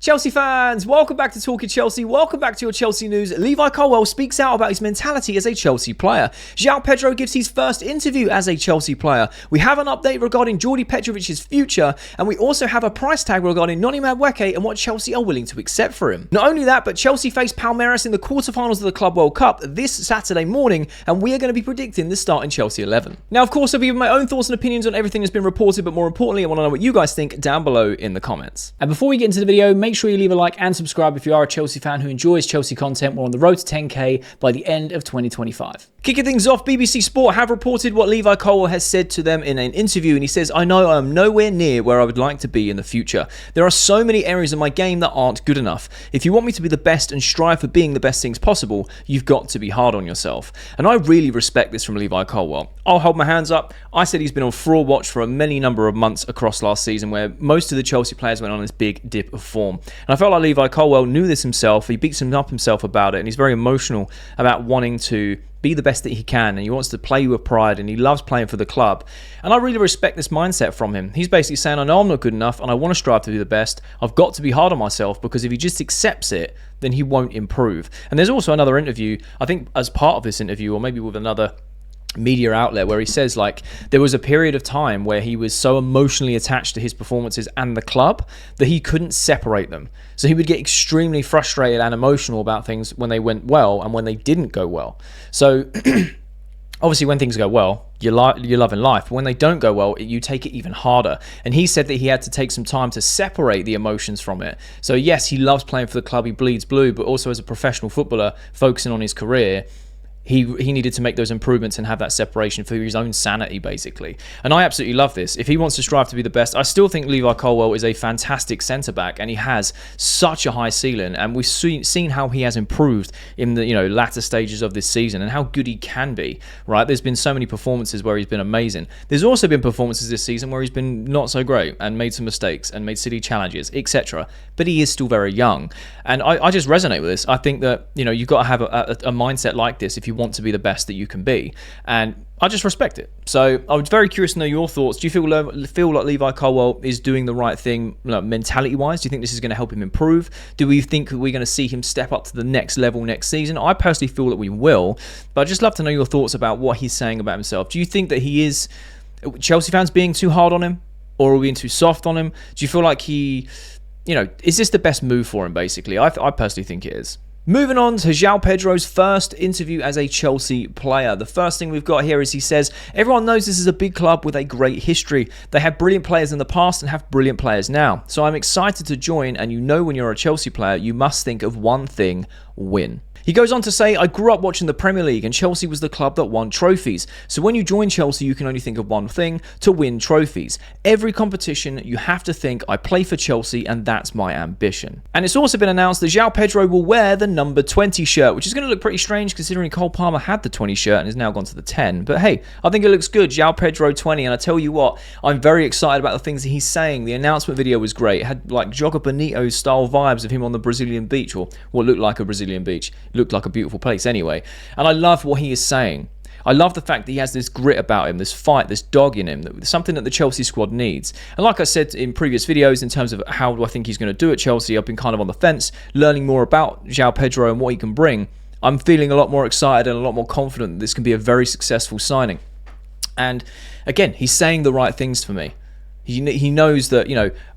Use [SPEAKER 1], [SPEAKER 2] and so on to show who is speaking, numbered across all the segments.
[SPEAKER 1] Chelsea fans, welcome back to Talking Chelsea. Welcome back to your Chelsea news. Levi Colwill speaks out about his mentality as a Chelsea player. Joao Pedro gives his first interview as a Chelsea player. We have an update regarding Petrovic's future, and we also have a price tag regarding Noni Madueke and what Chelsea are willing to accept for him. Not only that, but Chelsea face Palmeiras in the quarterfinals of the Club World Cup this Saturday morning, and we are going to be predicting the starting Chelsea 11. Now, of course, I'll be giving my own thoughts and opinions on everything that's been reported, but more importantly, I want to know what you guys think down below in the comments. And before we get into the video, make sure you leave a like and subscribe if you are a Chelsea fan who enjoys Chelsea content. We're on the road to 10k by the end of 2025. Kicking things off, BBC Sport have reported what Levi Colwill has said to them in an interview, and he says, "I know I am nowhere near where I would like to be in the future. There are so many areas of my game that aren't good enough. If you want me to be the best and strive for being the best things possible, you've got to be hard on yourself." And I really respect this from Levi Colwill. I'll hold my hands up. I said he's been on fraud watch for a many number of months across last season, where most of the Chelsea players went on this big dip of form. And I felt like Levi Colwill knew this himself. He beats him up himself about it, and he's very emotional about wanting to be the best that he can, and he wants to play with pride, and he loves playing for the club. And I really respect this mindset from him. He's basically saying, I know I'm not good enough, and I want to strive to be the best. I've got to be hard on myself, because if he just accepts it, then he won't improve. And there's also another interview, I think as part of this interview, or maybe with another media outlet, where he says like there was a period of time where he was so emotionally attached to his performances and the club that he couldn't separate them. So he would get extremely frustrated and emotional about things when they went well and when they didn't go well. So obviously when things go well, you're loving life, but when they don't go well, you take it even harder. And he said that he had to take some time to separate the emotions from it. So yes, he loves playing for the club, he bleeds blue, but also as a professional footballer focusing on his career, he needed to make those improvements and have that separation for his own sanity, basically. And I absolutely love this. If he wants to strive to be the best, I still think Levi Colwill is a fantastic centre-back, and he has such a high ceiling. And we've seen how he has improved in the latter stages of this season and how good he can be, right? There's been so many performances where he's been amazing. There's also been performances this season where he's been not so great and made some mistakes and made silly challenges, etc. But he is still very young. And I just resonate with this. I think that, you've got to have a mindset like this if you want to be the best that you can be, and I just respect it. So I was very curious to know your thoughts. Do you feel like Levi Colwill is doing the right thing mentality wise? Do you think this is going to help him improve? Do we think we're going to see him step up to the next level next season? I personally feel that we will, but I'd just love to know your thoughts about what he's saying about himself. Do you think that he is, Chelsea fans being too hard on him, or are we being too soft on him? Do you feel like he, is this the best move for him, basically? I personally think it is. Moving on to Joao Pedro's first interview as a Chelsea player. The first thing we've got here is he says, "Everyone knows this is a big club with a great history. They had brilliant players in the past and have brilliant players now. So I'm excited to join, and when you're a Chelsea player, you must think of one thing: win." He goes on to say, "I grew up watching the Premier League, and Chelsea was the club that won trophies. So when you join Chelsea, you can only think of one thing: to win trophies. Every competition, you have to think, I play for Chelsea, and that's my ambition." And it's also been announced that Joao Pedro will wear the number 20 shirt, which is going to look pretty strange considering Cole Palmer had the 20 shirt and has now gone to the 10. But hey, I think it looks good. Joao Pedro 20, and I tell you what, I'm very excited about the things that he's saying. The announcement video was great. It had like Joga Bonito style vibes of him on the Brazilian beach, or what looked like a Brazilian beach. Looked like a beautiful place anyway. And I love what he is saying. I love the fact that he has this grit about him, this fight, this dog in him, something that the Chelsea squad needs. And like I said in previous videos, in terms of how do I think he's going to do at Chelsea, I've been kind of on the fence, learning more about Joao Pedro and what he can bring. I'm feeling a lot more excited and a lot more confident that this can be a very successful signing. And again, he's saying the right things for me. He knows that,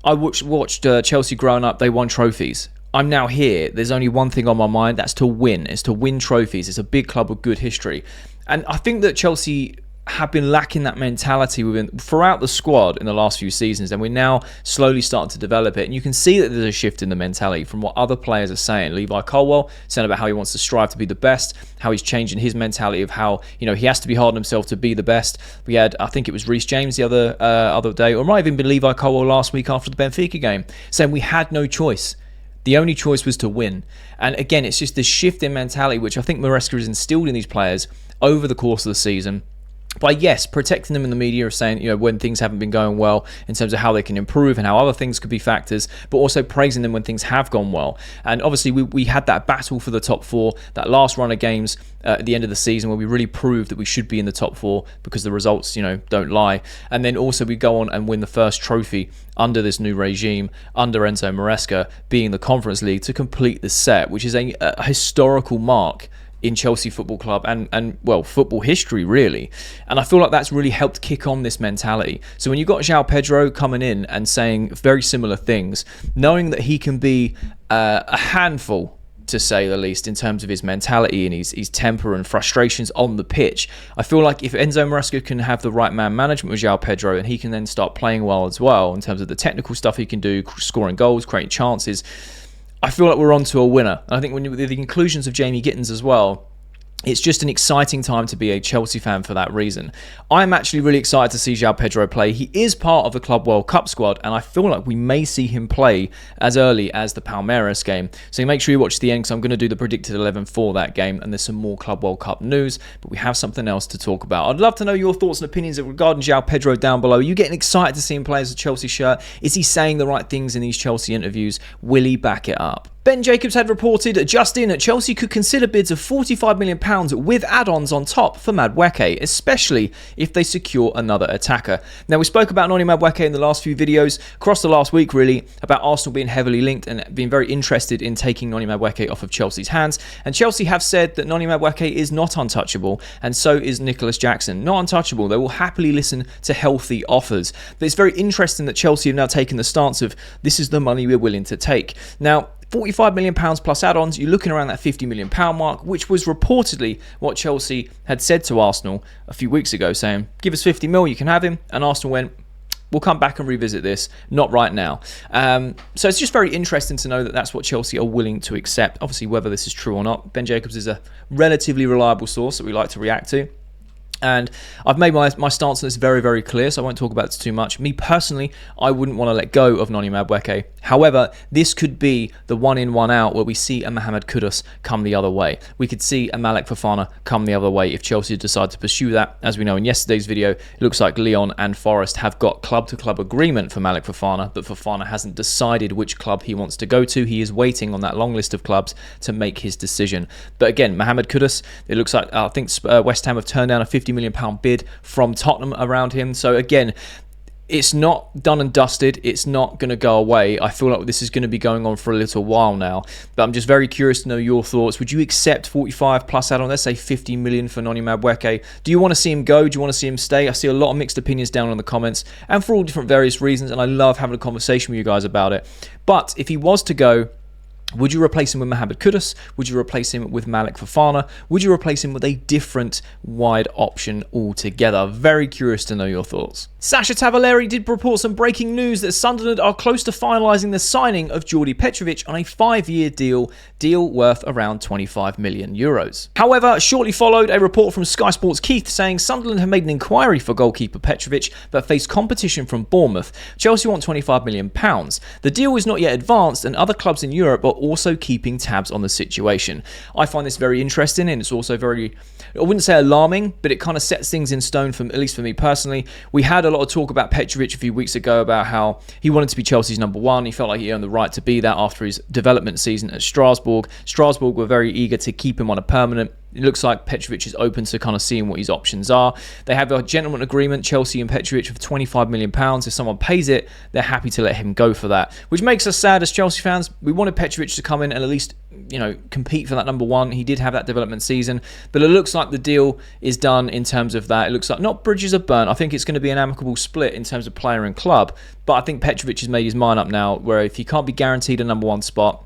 [SPEAKER 1] I watched Chelsea growing up, they won trophies. I'm now here. There's only one thing on my mind. That's to win. It's to win trophies. It's a big club with good history. And I think that Chelsea have been lacking that mentality throughout the squad in the last few seasons, and we're now slowly starting to develop it. And you can see that there's a shift in the mentality from what other players are saying. Levi Colwill saying about how he wants to strive to be the best, how he's changing his mentality of how he has to be hard on himself to be the best. We had, I think it was Reece James the other day, or it might have even been Levi Colwill last week after the Benfica game, saying we had no choice. The only choice was to win. And again, it's just this shift in mentality, which I think Maresca has instilled in these players over the course of the season. by, yes, protecting them in the media of saying, when things haven't been going well in terms of how they can improve and how other things could be factors, but also praising them when things have gone well. And obviously we had that battle for the top four, that last run of games at the end of the season where we really proved that we should be in the top four because the results, don't lie. And then also we go on and win the first trophy under this new regime, under Enzo Maresca, being the Conference League to complete the set, which is a historical mark in Chelsea Football Club and football history, really. And I feel like that's really helped kick on this mentality. So when you've got Joao Pedro coming in and saying very similar things, knowing that he can be a handful, to say the least, in terms of his mentality and his temper and frustrations on the pitch, I feel like if Enzo Maresca can have the right man management with Joao Pedro and he can then start playing well as well in terms of the technical stuff he can do, scoring goals, creating chances, I feel like we're on to a winner. I think with the inclusions of Jamie Gittins as well, it's just an exciting time to be a Chelsea fan for that reason. I'm actually really excited to see Joao Pedro play. He is part of the Club World Cup squad, and I feel like we may see him play as early as the Palmeiras game. So make sure you watch the end, because I'm going to do the predicted 11 for that game, and there's some more Club World Cup news, but we have something else to talk about. I'd love to know your thoughts and opinions regarding Joao Pedro down below. Are you getting excited to see him play as a Chelsea shirt? Is he saying the right things in these Chelsea interviews? Will he back it up? Ben Jacobs had reported just in that Chelsea could consider bids of £45 million with add-ons on top for Madueke, especially if they secure another attacker. Now, we spoke about Noni Madueke in the last few videos, across the last week really, about Arsenal being heavily linked and being very interested in taking Noni Madueke off of Chelsea's hands. And Chelsea have said that Noni Madueke is not untouchable, and so is Nicholas Jackson. Not untouchable. They will happily listen to healthy offers. But it's very interesting that Chelsea have now taken the stance of, this is the money we're willing to take. Now, £45 million plus add-ons, you're looking around that £50 million mark, which was reportedly what Chelsea had said to Arsenal a few weeks ago, saying, give us 50 mil, you can have him. And Arsenal went, we'll come back and revisit this, not right now. So it's just very interesting to know that that's what Chelsea are willing to accept. Obviously, whether this is true or not, Ben Jacobs is a relatively reliable source that we like to react to. And I've made my stance on this very, very clear, so I won't talk about this too much. Me personally, I wouldn't want to let go of Noni Madueke. However, this could be the one in, one out where we see a Mohamed Kudus come the other way. We could see a Malek Fofana come the other way if Chelsea decide to pursue that. As we know in yesterday's video, it looks like Lyon and Forest have got club-to-club agreement for Malek Fofana, but Fofana hasn't decided which club he wants to go to. He is waiting on that long list of clubs to make his decision. But again, Mohamed Kudus, it looks like, I think West Ham have turned down a £50 million bid from Tottenham around him. So again, it's not done and dusted. It's not going to go away. I feel like this is going to be going on for a little while now. But I'm just very curious to know your thoughts. Would you accept 45 plus add-on, let's say 50 million for Noni Madueke? Do you want to see him go? Do you want to see him stay? I see a lot of mixed opinions down in the comments, and for all different various reasons, and I love having a conversation with you guys about it. But if he was to go, would you replace him with Mohamed Kudus? Would you replace him with Malek Fofana? Would you replace him with a different wide option altogether? Very curious to know your thoughts. Sasha Tavaleri did report some breaking news that Sunderland are close to finalising the signing of Joao Petrović on a 5-year deal worth around €25 million. However, shortly followed a report from Sky Sports Keith saying Sunderland have made an inquiry for goalkeeper Petrović but face competition from Bournemouth. Chelsea want £25 million. The deal is not yet advanced, and other clubs in Europe are also keeping tabs on the situation. I find this very interesting, and it's also very, I wouldn't say alarming, but it kind of sets things in stone, at least for me personally. We had a lot of talk about Petrović a few weeks ago about how he wanted to be Chelsea's number one. He felt like he earned the right to be that after his development season at Strasbourg. Strasbourg were very eager to keep him on a permanent. It looks like Petrović is open to kind of seeing what his options are. They have a gentleman agreement, Chelsea and Petrović, of £25 million. If someone pays it, they're happy to let him go for that, which makes us sad as Chelsea fans. We wanted Petrović to come in and at least, compete for that number one. He did have that development season, but it looks like the deal is done in terms of that. It looks like not bridges are burnt. I think it's going to be an amicable split in terms of player and club, but I think Petrović has made his mind up now, where if he can't be guaranteed a number one spot,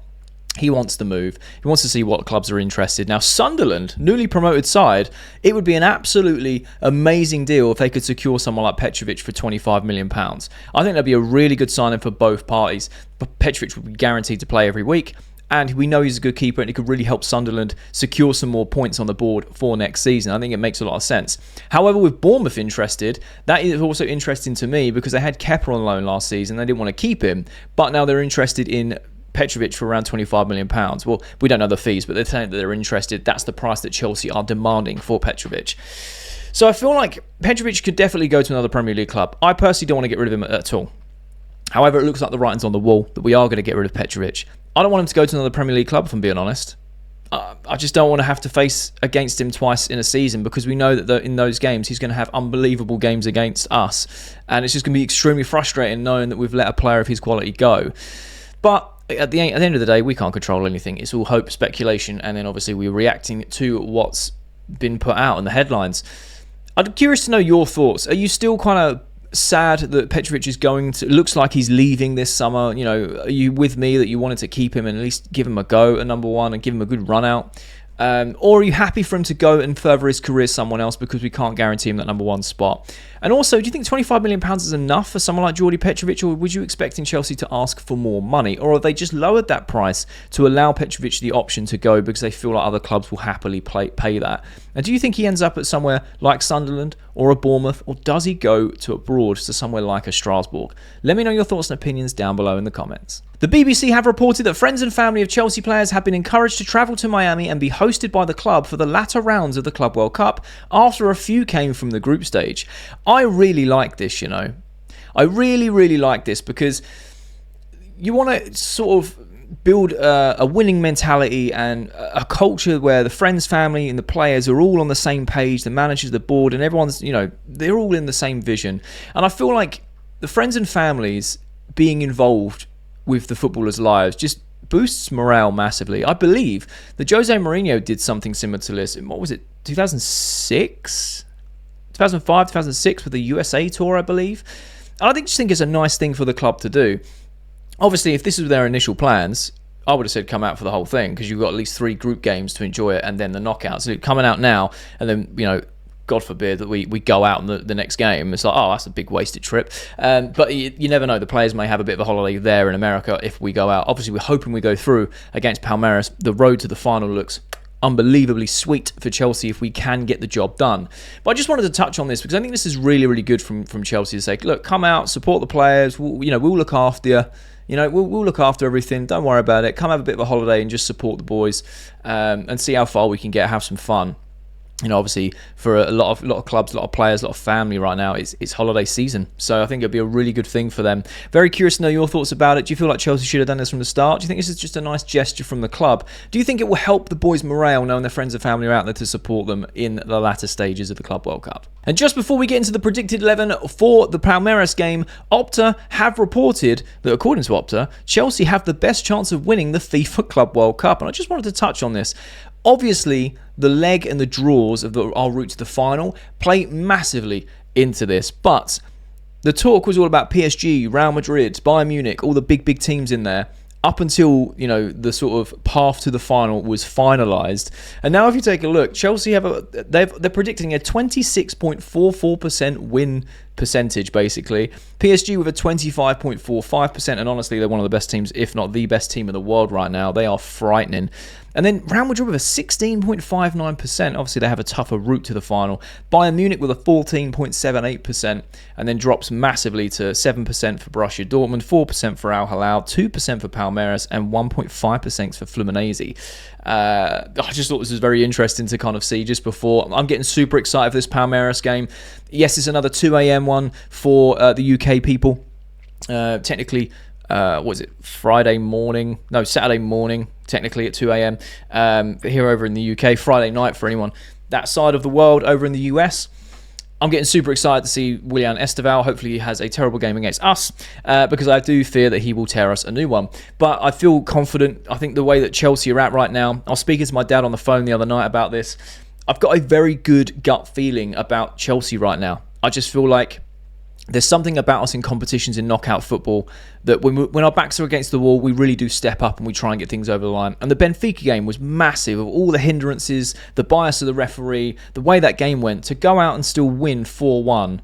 [SPEAKER 1] he wants to move. He wants to see what clubs are interested. Now, Sunderland, newly promoted side, it would be an absolutely amazing deal if they could secure someone like Petrović for £25 million. I think that'd be a really good signing for both parties. But Petrović would be guaranteed to play every week, and we know he's a good keeper, and he could really help Sunderland secure some more points on the board for next season. I think it makes a lot of sense. However, with Bournemouth interested, that is also interesting to me because they had Kepa on loan last season. They didn't want to keep him, but now they're interested in Petrović for around £25 million. Well, we don't know the fees, but they're saying that they're interested. That's the price that Chelsea are demanding for Petrović. So I feel like Petrovic could definitely go to another Premier League club. I personally don't want to get rid of him at all. However, it looks like the writing's on the wall that we are going to get rid of Petrovic. I don't want him to go to another Premier League club, if I'm being honest. I just don't want to have to face against him twice in a season, because we know that in those games he's going to have unbelievable games against us, and it's just going to be extremely frustrating knowing that we've let a player of his quality go. But at the end of the day, we can't control anything. It's all hope, speculation, and then obviously we're reacting to what's been put out in the headlines. I'm curious to know your thoughts. Are you still kind of sad that Petrovic is going to, it looks like he's leaving this summer? You know, are you with me that you wanted to keep him and at least give him a go at number one and give him a good run out? Or are you happy for him to go and further his career somewhere else because we can't guarantee him that number one spot? And also, do you think £25 million is enough for someone like Joao Petrovic, or would you expecting Chelsea to ask for more money? Or have they just lowered that price to allow Petrovic the option to go because they feel like other clubs will happily pay that? And do you think he ends up at somewhere like Sunderland or a Bournemouth, or does he go to abroad to somewhere like a Strasbourg? Let me know your thoughts and opinions down below in the comments. The BBC have reported that friends and family of Chelsea players have been encouraged to travel to Miami and be hosted by the club for the latter rounds of the Club World Cup after a few came from the group stage. I really like this, you know. I really like this, because you want to sort of build a winning mentality and a culture where the friends, family and the players are all on the same page, the managers, the board, and everyone's, you know, they're all in the same vision. And I feel like the friends and families being involved with the footballers' lives just boosts morale massively. I believe that Jose Mourinho did something similar to this. What was it, 2006? 2005, 2006 with the USA tour, I believe. And I just think it's a nice thing for the club to do. Obviously, if this was their initial plans, I would have said come out for the whole thing, because you've got at least 3 group games to enjoy it and then the knockouts. So coming out now and then, you know, God forbid that we go out in the next game, it's like, oh, that's a big wasted trip. But you never know. The players may have a bit of a holiday there in America if we go out. Obviously, we're hoping we go through against Palmeiras. The road to the final looks unbelievably sweet for Chelsea if we can get the job done. But I just wanted to touch on this because I think this is really good from Chelsea to say, look, come out, support the players. We'll look after you. You know, we'll look after everything. Don't worry about it. Come have a bit of a holiday and just support the boys and see how far we can get. Have some fun. You know, obviously for a lot of clubs, a lot of players, a lot of family right now, it's holiday season. So I think it'll be a really good thing for them. Very curious to know your thoughts about it. Do you feel like Chelsea should have done this from the start? Do you think this is just a nice gesture from the club? Do you think it will help the boys' morale knowing their friends and family are out there to support them in the latter stages of the Club World Cup? And just before we get into the predicted 11 for the Palmeiras game, Opta have reported that, according to Opta, Chelsea have the best chance of winning the FIFA Club World Cup. And I just wanted to touch on this. Obviously, the leg and the draws of our route to the final play massively into this. But the talk was all about PSG, Real Madrid, Bayern Munich, all the big teams in there, up until, you know, the sort of path to the final was finalised. And now if you take a look, Chelsea they're predicting a 26.44% win percentage, basically. PSG with a 25.45%, and honestly, they're one of the best teams, if not the best team in the world right now. They are frightening. And then Real Madrid with a 16.59%. Obviously, they have a tougher route to the final. Bayern Munich with a 14.78%, and then drops massively to 7% for Borussia Dortmund, 4% for Al Hilal, 2% for Palmeiras, and 1.5% for Fluminense. I just thought this was very interesting to kind of see just before. I'm getting super excited for this Palmeiras game. Yes, it's another 2 a.m. one for the UK people. Technically, what is it? Saturday morning, technically at 2 a.m. Here over in the UK. Friday night for anyone that side of the world. Over in the US, I'm getting super excited to see Willian Esteval. Hopefully he has a terrible game against us, because I do fear that he will tear us a new one. But I feel confident. I think the way that Chelsea are at right now, I was speaking to my dad on the phone the other night about this. I've got a very good gut feeling about Chelsea right now. I just feel like there's something about us in competitions in knockout football that when our backs are against the wall, we really do step up and we try and get things over the line. And the Benfica game was massive, of all the hindrances, the bias of the referee, the way that game went. To go out and still win 4-1,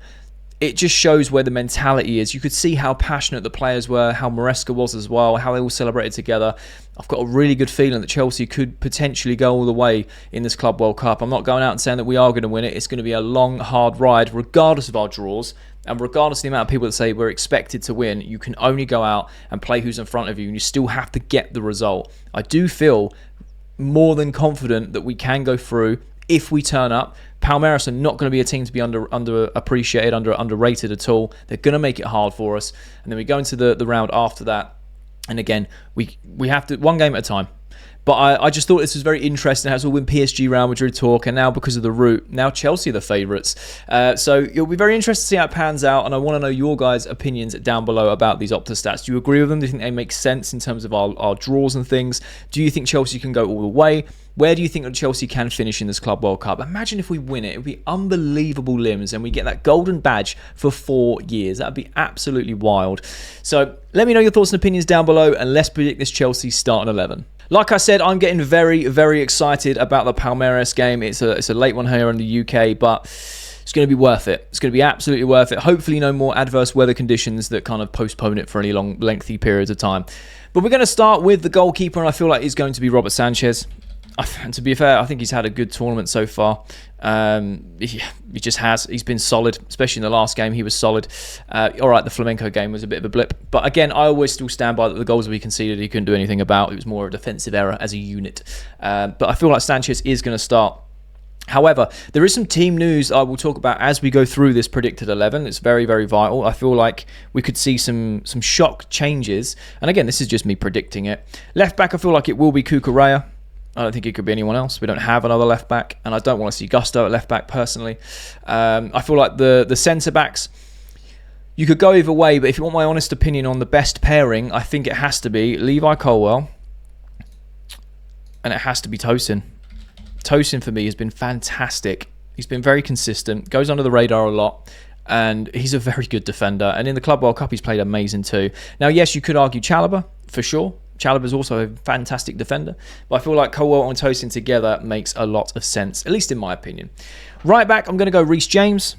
[SPEAKER 1] it just shows where the mentality is. You could see how passionate the players were, how Maresca was as well, how they all celebrated together. I've got a really good feeling that Chelsea could potentially go all the way in this Club World Cup. I'm not going out and saying that we are going to win it. It's going to be a long, hard ride, regardless of our draws. And regardless of the amount of people that say we're expected to win, you can only go out and play who's in front of you, and you still have to get the result. I do feel more than confident that we can go through if we turn up. Palmeiras are not going to be a team to be underappreciated, underrated at all. They're going to make it hard for us. And then we go into the round after that. And again, we have to, one game at a time. But I just thought this was very interesting. It has all been PSG, Real Madrid talk, and now because of the route, now Chelsea are the favourites. So it'll be very interesting to see how it pans out, and I want to know your guys' opinions down below about these Opta stats. Do you agree with them? Do you think they make sense in terms of our draws and things? Do you think Chelsea can go all the way? Where do you think that Chelsea can finish in this Club World Cup? Imagine if we win it. It would be unbelievable limbs, and we get that golden badge for 4 years. That would be absolutely wild. So let me know your thoughts and opinions down below, and let's predict this Chelsea starting 11. Like I said, I'm getting very, very excited about the Palmeiras game. It's a late one here in the UK, but it's going to be worth it. It's going to be absolutely worth it. Hopefully no more adverse weather conditions that kind of postpone it for any long, lengthy periods of time. But we're going to start with the goalkeeper, and I feel like he's going to be Robert Sanchez. And to be fair, I think he's had a good tournament so far. He just has. He's been solid, especially in the last game. He was solid. All right, the Flamenco game was a bit of a blip. But again, I always still stand by that the goals that we conceded, he couldn't do anything about. It was more a defensive error as a unit. But I feel like Sanchez is going to start. However, there is some team news I will talk about as we go through this predicted 11. It's very, very vital. I feel like we could see some shock changes. And again, this is just me predicting it. Left back, I feel like it will be Cucurella. I don't think it could be anyone else. We don't have another left back, and I don't want to see Gusto at left back personally. I feel like the centre backs, you could go either way, but if you want my honest opinion on the best pairing, I think it has to be Levi Colwill, and it has to be Tosin. Tosin for me has been fantastic. He's been very consistent, goes under the radar a lot, and he's a very good defender. And in the Club World Cup, he's played amazing too. Now, yes, you could argue Chalobah for sure. Chalobah's also a fantastic defender, but I feel like Colwill and Tosin together makes a lot of sense, at least in my opinion. Right back, I'm going to go Reece James,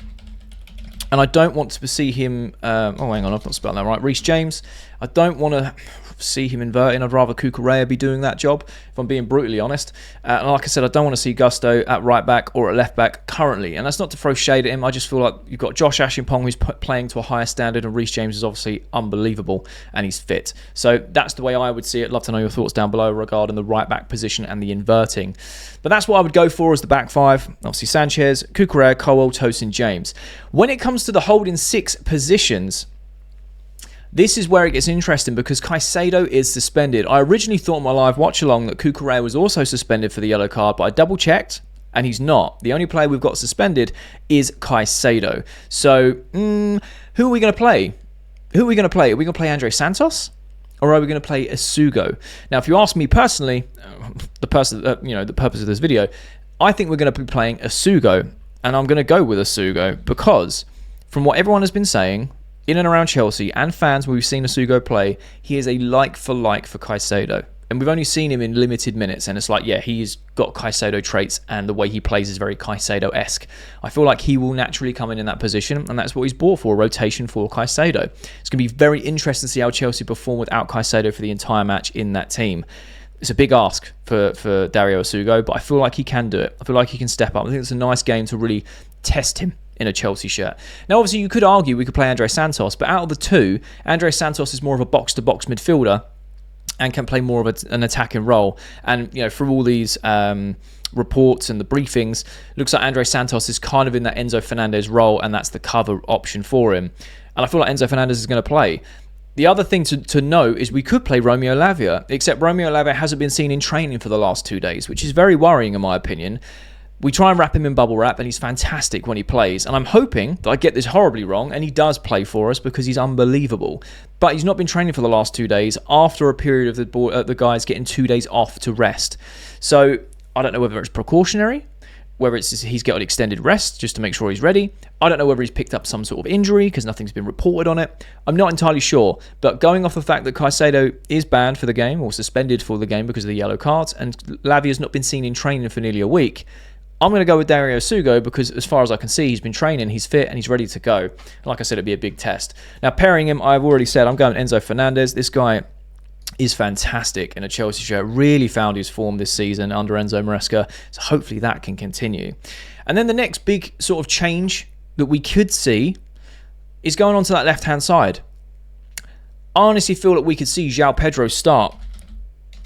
[SPEAKER 1] and I don't want to see him... oh, hang on, I've not spelled that right. Reece James, I don't want to see him inverting. I'd rather Cucurella be doing that job, if I'm being brutally honest. And like I said, I don't want to see Gusto at right back or at left back currently. And that's not to throw shade at him. I just feel like you've got Josh Ashimpong, who's playing to a higher standard, and Reece James is obviously unbelievable, and he's fit. So that's the way I would see it. Love to know your thoughts down below regarding the right back position and the inverting. But that's what I would go for as the back five. Obviously Sanchez, Cucurella, Colwill, Tosin, James. When it comes to the holding 6 positions, this is where it gets interesting because Caicedo is suspended. I originally thought in my live watch along that Cucurella was also suspended for the yellow card, but I double checked and he's not. The only player we've got suspended is Caicedo. So, who are we going to play? Who are we going to play? Are we going to play Andre Santos? Or are we going to play Asugo? Now, if you ask me personally, the purpose of this video, I think we're going to be playing Asugo, and I'm going to go with Asugo because, from what everyone has been saying, in and around Chelsea and fans where we've seen Asugo play, he is a like for Caicedo. And we've only seen him in limited minutes, and it's like, yeah, he's got Caicedo traits, and the way he plays is very Caicedo-esque. I feel like he will naturally come in that position, and that's what he's bought for, rotation for Caicedo. It's going to be very interesting to see how Chelsea perform without Caicedo for the entire match in that team. It's a big ask for Dario Asugo, but I feel like he can do it. I feel like he can step up. I think it's a nice game to really test him in a Chelsea shirt. Now, obviously, you could argue we could play Andre Santos, but out of the two, Andre Santos is more of a box-to-box midfielder and can play more of an attacking role. And, you know, through all these reports and the briefings, looks like Andre Santos is kind of in that Enzo Fernandez role, and that's the cover option for him. And I feel like Enzo Fernandez is going to play. The other thing to note is we could play Romeo Lavia, except Romeo Lavia hasn't been seen in training for the last 2 days, which is very worrying in my opinion. We try and wrap him in bubble wrap, and he's fantastic when he plays. And I'm hoping that I get this horribly wrong, and he does play for us because he's unbelievable. But he's not been training for the last 2 days after a period of the guys getting 2 days off to rest. So I don't know whether it's precautionary, whether it's he's got an extended rest just to make sure he's ready. I don't know whether he's picked up some sort of injury because nothing's been reported on it. I'm not entirely sure. But going off the fact that Caicedo is banned for the game or suspended for the game because of the yellow cards, and Lavia's not been seen in training for nearly a week, I'm going to go with Dario Asugo because as far as I can see, he's been training, he's fit, and he's ready to go. Like I said, it'd be a big test. Now, pairing him, I've already said I'm going Enzo Fernandez. This guy is fantastic in a Chelsea shirt. Really found his form this season under Enzo Maresca. So hopefully that can continue. And then the next big sort of change that we could see is going on to that left-hand side. I honestly feel that we could see Joao Pedro start.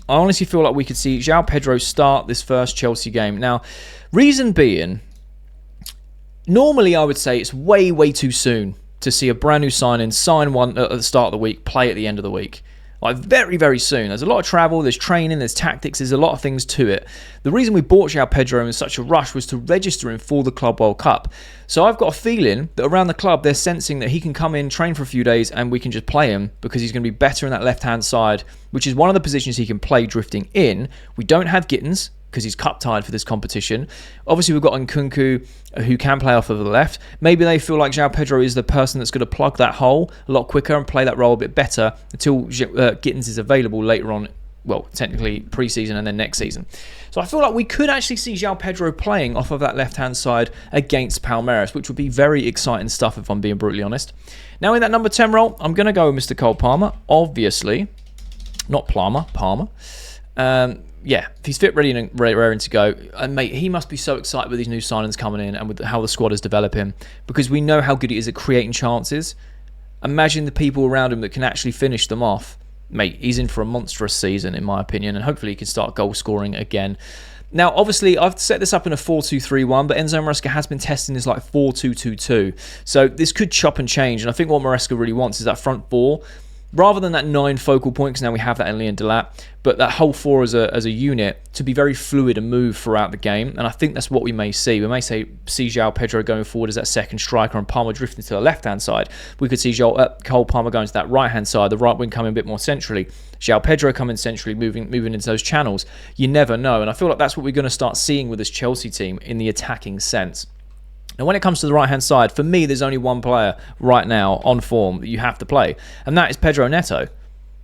[SPEAKER 1] I honestly feel like we could see Joao Pedro start this first Chelsea game. Now, reason being, normally I would say it's way, way too soon to see a brand new signing sign one at the start of the week, play at the end of the week. Like, very, very soon. There's a lot of travel, there's training, there's tactics, there's a lot of things to it. The reason we bought Joao Pedro in such a rush was to register him for the Club World Cup. So I've got a feeling that around the club, they're sensing that he can come in, train for a few days, and we can just play him because he's going to be better in that left-hand side, which is one of the positions he can play drifting in. We don't have Gittins because he's cup-tied for this competition. Obviously, we've got Nkunku, who can play off of the left. Maybe they feel like Joao Pedro is the person that's going to plug that hole a lot quicker and play that role a bit better until Gittins is available later on, well, technically pre-season and then next season. So I feel like we could actually see Joao Pedro playing off of that left-hand side against Palmeiras, which would be very exciting stuff if I'm being brutally honest. Now, in that number 10 role, I'm going to go with Mr. Cole Palmer, obviously. Not Palmer. Yeah, if he's fit, ready, and raring to go, and mate, he must be so excited with these new signings coming in and with how the squad is developing, because we know how good he is at creating chances. Imagine the people around him that can actually finish them off. Mate, he's in for a monstrous season, in my opinion, and hopefully he can start goal scoring again. Now, obviously, I've set this up in a 4-2-3-1, but Enzo Maresca has been testing this like 4-2-2-2, so this could chop and change, and I think what Maresca really wants is that front four, rather than that 9 focal point, because now we have that in Leon Delap, but that whole 4 as a unit to be very fluid and move throughout the game. And I think that's what we may see. We may see Joao Pedro going forward as that second striker and Palmer drifting to the left-hand side. We could see Cole Palmer going to that right-hand side, the right wing coming a bit more centrally. Joao Pedro coming centrally, moving into those channels. You never know. And I feel like that's what we're going to start seeing with this Chelsea team in the attacking sense. Now, when it comes to the right-hand side, for me, there's only one player right now on form that you have to play, and that is Pedro Neto.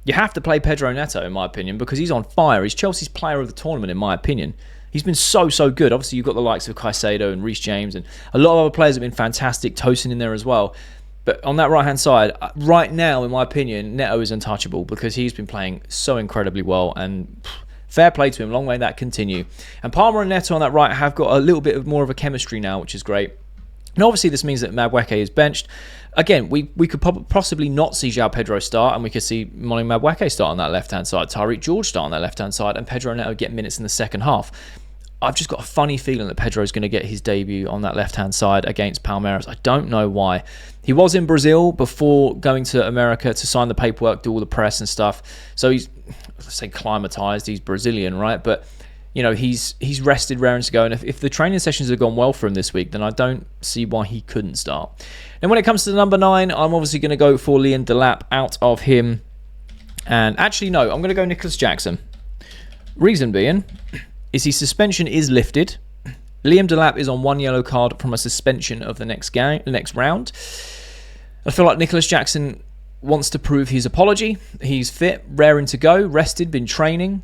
[SPEAKER 1] You have to play Pedro Neto, in my opinion, because he's on fire. He's Chelsea's player of the tournament, in my opinion. He's been so, so good. Obviously, you've got the likes of Caicedo and Reece James, and a lot of other players have been fantastic, Tosin in there as well. But on that right-hand side, right now, in my opinion, Neto is untouchable because he's been playing so incredibly well, and fair play to him. Long may that continue. And Palmer and Neto on that right have got a little bit more of a chemistry now, which is great. And obviously this means that Madueke is benched. Again, we could possibly not see Joao Pedro start, and we could see Noni Madueke start on that left-hand side, Tyreek George start on that left-hand side, and Pedro Neto get minutes in the second half. I've just got a funny feeling that Pedro is going to get his debut on that left-hand side against Palmeiras. I don't know why. He was in Brazil before going to America to sign the paperwork, do all the press and stuff. So he's, let's say, climatized. He's Brazilian, right? But you know, he's rested, raring to go. And if the training sessions have gone well for him this week, then I don't see why he couldn't start. And when it comes to the number 9, I'm obviously going to go for Leon Delap out of him. And actually, no, I'm going to go Nicholas Jackson. Reason being is his suspension is lifted. Liam Delap is on 1 yellow card from a suspension of the next round. I feel like Nicholas Jackson wants to prove his apology. He's fit, raring to go, rested, been training.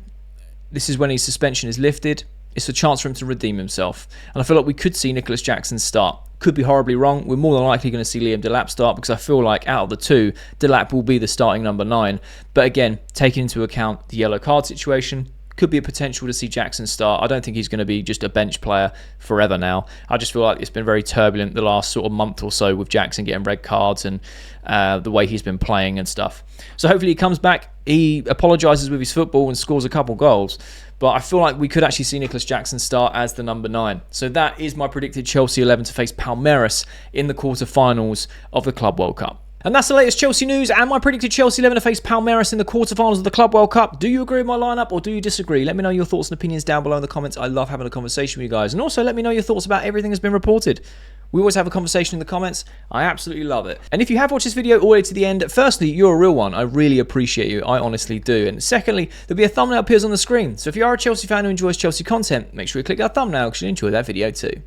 [SPEAKER 1] This is when his suspension is lifted. It's a chance for him to redeem himself. And I feel like we could see Nicholas Jackson start. Could be horribly wrong. We're more than likely going to see Liam Delap start because I feel like out of the two, Delap will be the starting number 9. But again, taking into account the yellow card situation, could be a potential to see Jackson start. I don't think he's going to be just a bench player forever now. I just feel like it's been very turbulent the last sort of month or so with Jackson getting red cards and the way he's been playing and stuff. So hopefully he comes back, he apologises with his football and scores a couple goals. But I feel like we could actually see Nicholas Jackson start as the number 9. So that is my predicted Chelsea 11 to face Palmeiras in the quarterfinals of the Club World Cup. And that's the latest Chelsea news and my predicted Chelsea 11 to face Palmeiras in the quarterfinals of the Club World Cup. Do you agree with my lineup or do you disagree? Let me know your thoughts and opinions down below in the comments. I love having a conversation with you guys. And also let me know your thoughts about everything that's been reported. We always have a conversation in the comments. I absolutely love it. And if you have watched this video all the way to the end, firstly, you're a real one. I really appreciate you. I honestly do. And secondly, there'll be a thumbnail appears on the screen. So if you are a Chelsea fan who enjoys Chelsea content, make sure you click that thumbnail because you'll enjoy that video too.